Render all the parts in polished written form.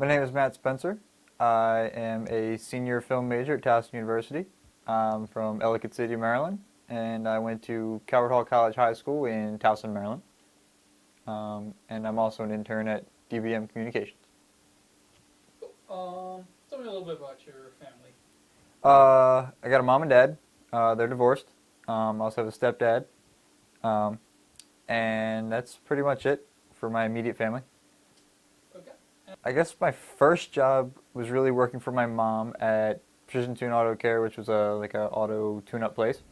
My name is Matt Spencer. I am a senior film major at Towson University. I'm from Ellicott City, Maryland, and I went to Calvert Hall College High School in Towson, Maryland. And I'm also an intern at DVM Communications. Tell me a little bit about your family. I got a mom and dad. They're divorced. I also have a stepdad. Um, and that's pretty much it for my immediate family. Okay. I guess my first job was really working for my mom at Precision Tune Auto Care, which was a auto tune-up place.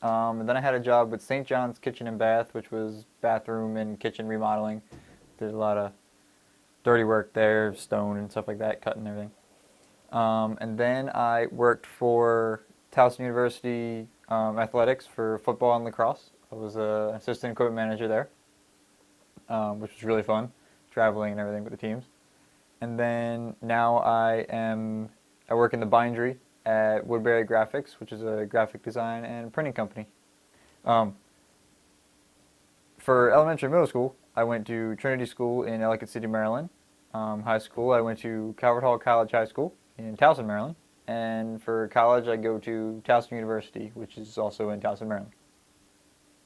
And then I had a job with St. John's Kitchen and Bath, which was bathroom and kitchen remodeling. Did a lot of dirty work there, stone and stuff like that, cutting everything. And then I worked for Towson University Athletics for football and lacrosse. I was an assistant equipment manager there, which was really fun, traveling and everything with the teams. And then now I work in the bindery at Woodbury Graphics, which is a graphic design and printing company. For elementary and middle school, I went to Trinity School in Ellicott City, Maryland. High school, I went to Calvert Hall College High School in Towson, Maryland. And for college, I go to Towson University, which is also in Towson, Maryland.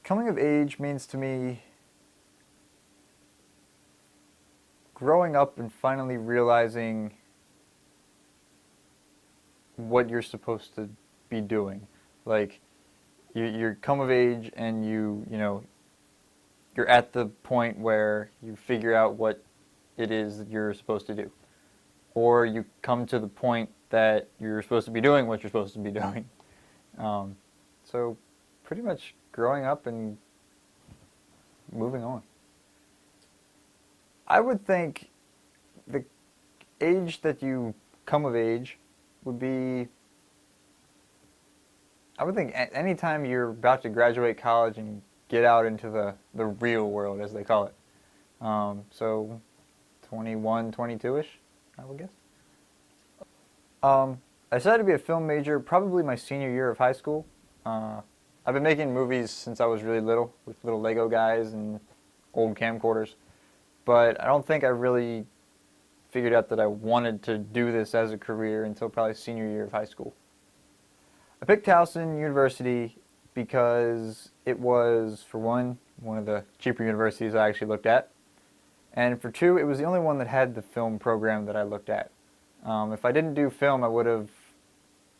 Coming of age means to me growing up and finally realizing what you're supposed to be doing. Like, you're come of age and you're at the point where you figure out what it is that you're supposed to do. Or you come to the point that you're supposed to be doing what you're supposed to be doing. So pretty much growing up and moving on. I would think the age that you come of age would be, I would think any time you're about to graduate college and get out into the real world, as they call it. So 21, 22-ish, I would guess. I decided to be a film major probably my senior year of high school. I've been making movies since I was really little, with little Lego guys and old camcorders. But I don't think I really figured out that I wanted to do this as a career until probably senior year of high school. I picked Towson University because it was, for one of the cheaper universities I actually looked at. And for two, it was the only one that had the film program that I looked at. If I didn't do film, I would have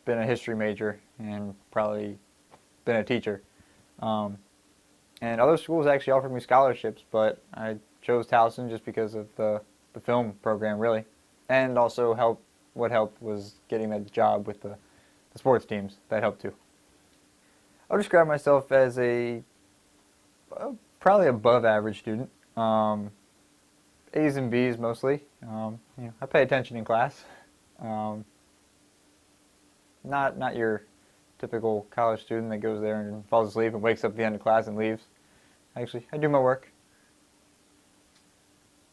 been a history major and probably been a teacher. And other schools actually offered me scholarships, but I chose Towson just because of the film program, really. And also what helped was getting that job with the sports teams. That helped too. I would describe myself as a probably above average student. A's and B's mostly. I pay attention in class. Not your typical college student that goes there and falls asleep and wakes up at the end of class and leaves. Actually, I do my work.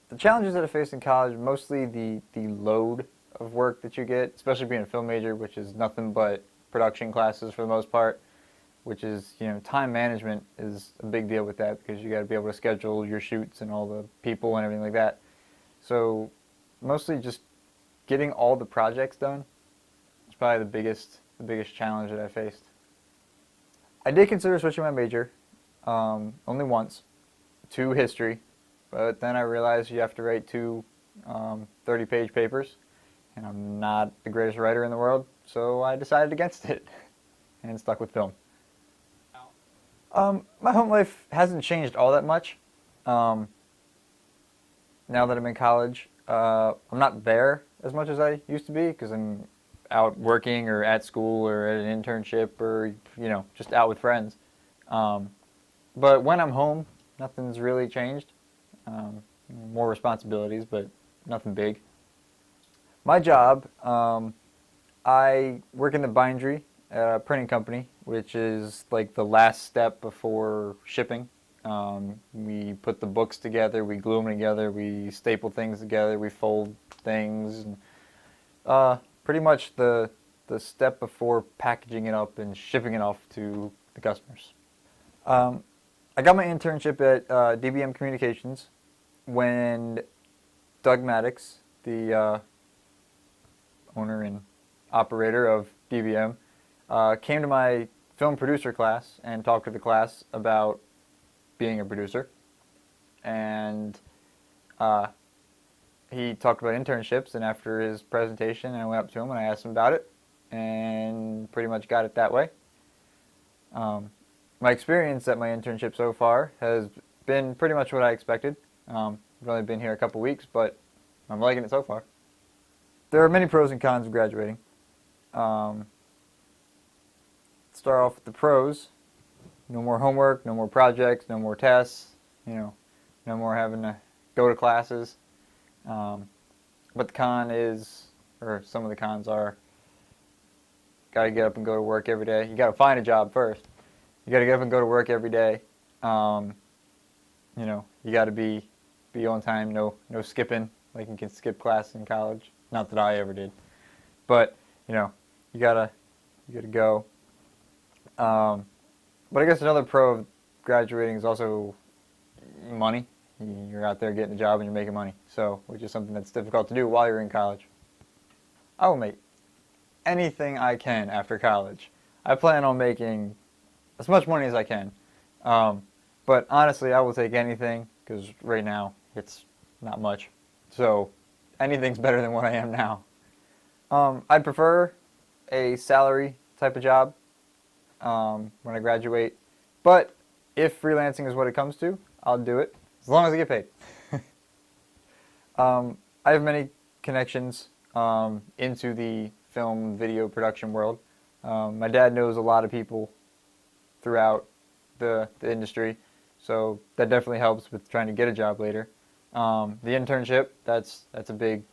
The challenges that I faced in college, mostly the load of work that you get, especially being a film major, which is nothing but production classes for the most part, which is, time management is a big deal with that because you got to be able to schedule your shoots and all the people and everything like that. So mostly just getting all the projects done is probably the biggest challenge that I faced. I did consider switching my major only once to history, but then I realized you have to write two 30-page papers, and I'm not the greatest writer in the world, so I decided against it and stuck with film. My home life hasn't changed all that much. Now that I'm in college, I'm not there as much as I used to be because I'm out working or at school or at an internship or, just out with friends. But when I'm home, nothing's really changed. More responsibilities, but nothing big. My job, I work in the bindery at a printing company, which is like the last step before shipping. We put the books together, we glue them together, we staple things together, we fold things, and pretty much the step before packaging it up and shipping it off to the customers. I got my internship at DBM Communications when Doug Maddox, the owner and operator of DBM, came to my film producer class and talked to the class about being a producer. And he talked about internships, and after his presentation, I went up to him and I asked him about it, and pretty much got it that way. My experience at my internship so far has been pretty much what I expected. I've only been here a couple weeks, but I'm liking it so far. There are many pros and cons of graduating. Start off with the pros. No more homework, no more projects, no more tests, no more having to go to classes. But the con is, or some of the cons are, gotta get up and go to work every day. You gotta find a job first. You gotta get up and go to work every day. You gotta be on time, no skipping, like you can skip class in college. Not that I ever did. But, you gotta go. But I guess another pro of graduating is also money. You're out there getting a job and you're making money. So, which is something that's difficult to do while you're in college. I will make anything I can after college. I plan on making as much money as I can. But honestly, I will take anything because right now it's not much. So anything's better than what I am now. I'd prefer a salary type of job when I graduate. But if freelancing is what it comes to, I'll do it as long as I get paid. I have many connections into the film video production world. My dad knows a lot of people throughout the industry, so that definitely helps with trying to get a job later. The internship, that's a big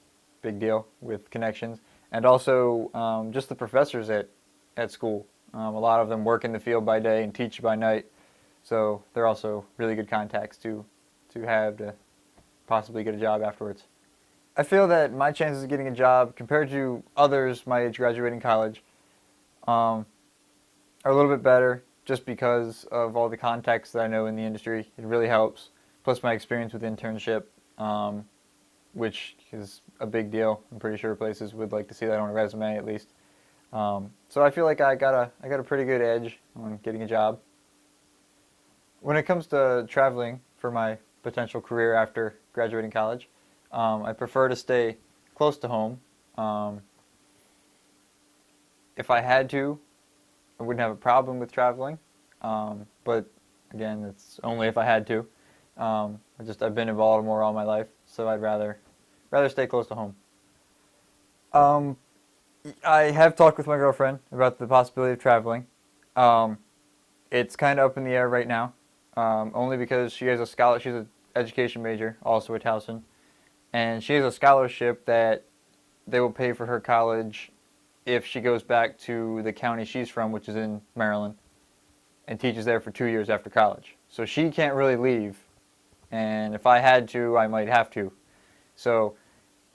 deal with connections, and also just the professors at school. A lot of them work in the field by day and teach by night, so they're also really good contacts to have to possibly get a job afterwards. I feel that my chances of getting a job compared to others my age graduating college are a little bit better just because of all the contacts that I know in the industry. It really helps. Plus my experience with internship, which is a big deal. I'm pretty sure places would like to see that on a resume at least. So I feel like I got a pretty good edge on getting a job. When it comes to traveling for my potential career after graduating college, I prefer to stay close to home. If I had to, I wouldn't have a problem with traveling, but again, it's only if I had to. I've been in Baltimore all my life, so I'd rather stay close to home. I have talked with my girlfriend about the possibility of traveling. It's kind of up in the air right now, only because she has a scholarship. She's an education major, also at Towson, and she has a scholarship that they will pay for her college if she goes back to the county she's from, which is in Maryland, and teaches there for 2 years after college. So she can't really leave, and if I had to, I might have to. So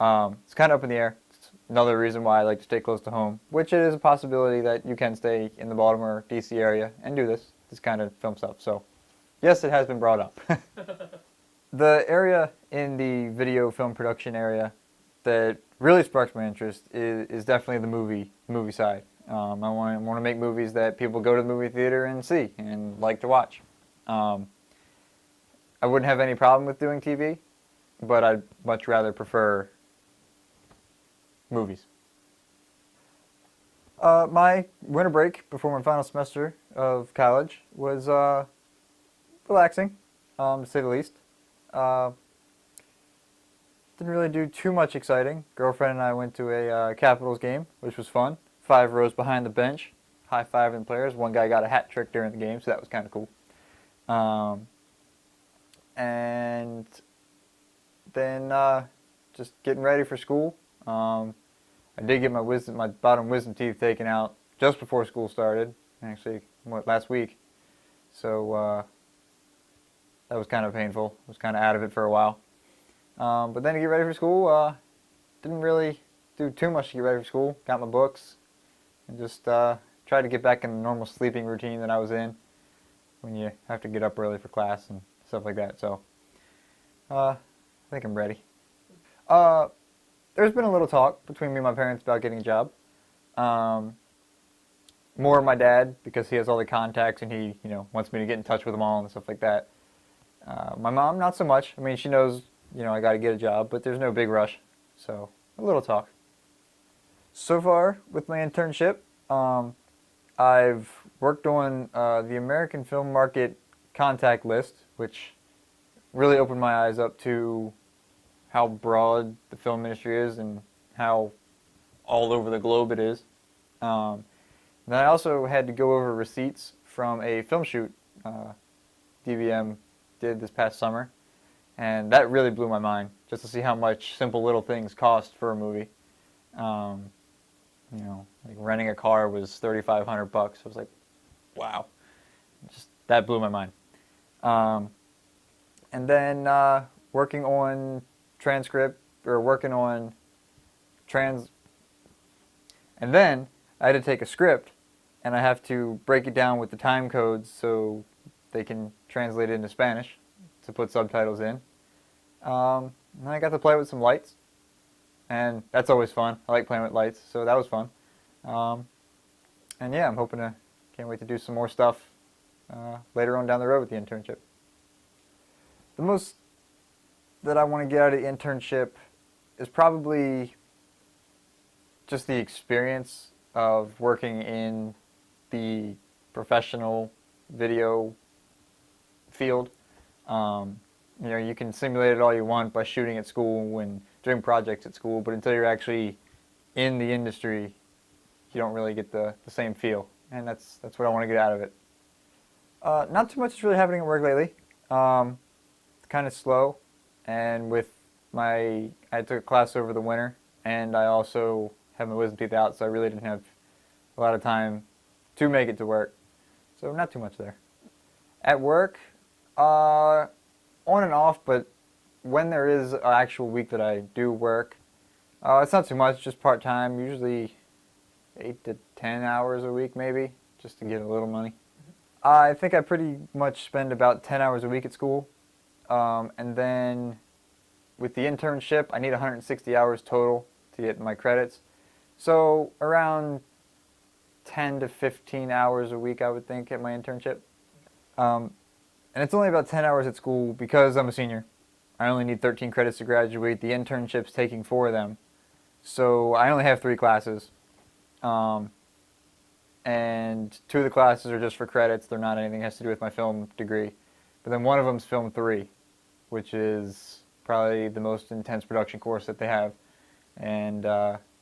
it's kind of up in the air. It's another reason why I like to stay close to home, which it is a possibility that you can stay in the Baltimore, D.C. area and do this kind of film stuff. So yes, it has been brought up. The area in the video film production area that really sparks my interest is definitely the movie side. I want to make movies that people go to the movie theater and see and like to watch. I wouldn't have any problem with doing TV, but I'd much rather prefer movies. My winter break before my final semester of college was relaxing, to say the least. Didn't really do too much exciting. Girlfriend and I went to a Capitals game, which was fun. 5 rows behind the bench, high-fiving players. One guy got a hat trick during the game, so that was kind of cool. And then just getting ready for school. I did get my bottom wisdom teeth taken out just before school started. Actually, last week. So that was kind of painful. I was kind of out of it for a while. But then to get ready for school, didn't really do too much to get ready for school. Got my books and just tried to get back in the normal sleeping routine that I was in when you have to get up early for class and stuff like that. So I think I'm ready. There there's been a little talk between me and my parents about getting a job. Um, More my dad because he has all the contacts and he, wants me to get in touch with them all and stuff like that. My mom, not so much. I mean, she knows, I got to get a job, but there's no big rush. So, a little talk. So far, with my internship, I've worked on the American film market contact list, which really opened my eyes up to how broad the film industry is and how all over the globe it is. Then I also had to go over receipts from a film shoot DVM did this past summer, and that really blew my mind just to see how much simple little things cost for a movie. Um, like renting a car was $3,500. I was like, wow, just that blew my mind. And then working on transcript or working on trans, and then I had to take a script and I have to break it down with the time codes so they can translate it into Spanish to put subtitles in. And I got to play with some lights, and that's always fun. I like playing with lights, so that was fun. And yeah, can't wait to do some more stuff later on down the road with the internship. The most that I want to get out of the internship is probably just the experience of working in the professional video field. You can simulate it all you want by shooting at school and doing projects at school, but until you're actually in the industry, you don't really get the same feel, and that's what I want to get out of it. Not too much is really happening at work lately. It's kind of slow, and I took a class over the winter, and I also have my wisdom teeth out, so I really didn't have a lot of time to make it to work. So not too much there. At work, on and off, but when there is an actual week that I do work, it's not too much, just part-time, usually 8 to 10 hours a week maybe, just to get a little money. I think I pretty much spend about 10 hours a week at school, and then with the internship, I need 160 hours total to get my credits. So around 10 to 15 hours a week, I would think, at my internship. And it's only about 10 hours at school because I'm a senior. I only need 13 credits to graduate. The internship's taking 4 of them. So I only have 3 classes. And 2 of the classes are just for credits. They're not anything that has to do with my film degree. But then one of them's Film 3, which is probably the most intense production course that they have. And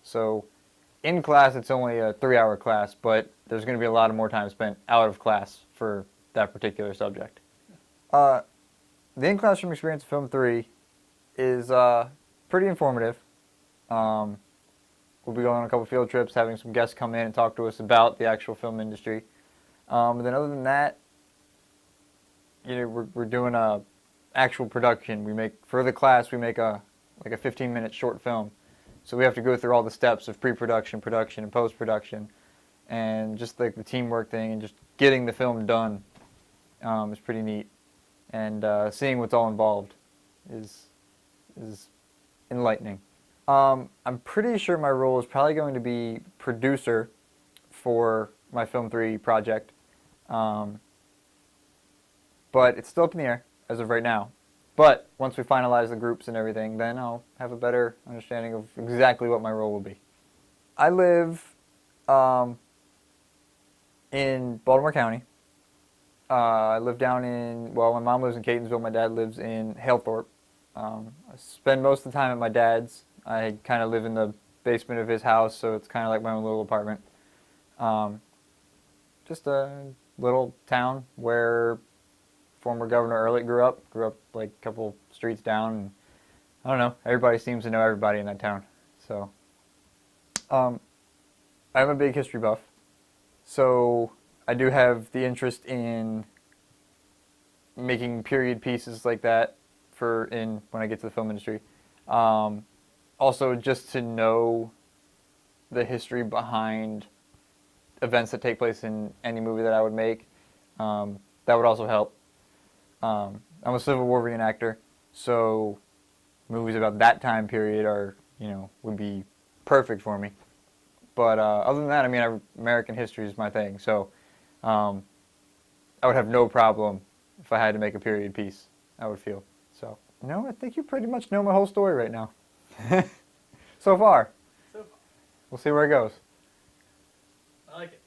so in class, it's only a 3-hour class, but there's going to be a lot of more time spent out of class for that particular subject. The in-classroom experience of Film 3 is pretty informative. We'll be going on a couple field trips, having some guests come in and talk to us about the actual film industry. And then other than that, we're doing a actual production. For the class, we make a 15-minute short film. So we have to go through all the steps of pre-production, production, and post-production, and just like the teamwork thing and just getting the film done is pretty neat. And seeing what's all involved is enlightening. I'm pretty sure my role is probably going to be producer for my Film 3 project, but it's still up in the air as of right now. But once we finalize the groups and everything, then I'll have a better understanding of exactly what my role will be. I live in Baltimore County. I live down my mom lives in Catonsville, my dad lives in Halethorpe. I spend most of the time at my dad's. I kind of live in the basement of his house, so it's kind of like my own little apartment. Just a little town where former Governor Ehrlich grew up like a couple streets down, and I don't know, everybody seems to know everybody in that town. So, I'm a big history buff, so I do have the interest in making period pieces like that when I get to the film industry. Also, just to know the history behind events that take place in any movie that I would make, that would also help. I'm a Civil War reenactor, so movies about that time period are would be perfect for me. But other than that, I mean, American history is my thing. So um, I would have no problem if I had to make a period piece, I would feel. So, I think you pretty much know my whole story right now. So far. So We'll see where it goes. I like it.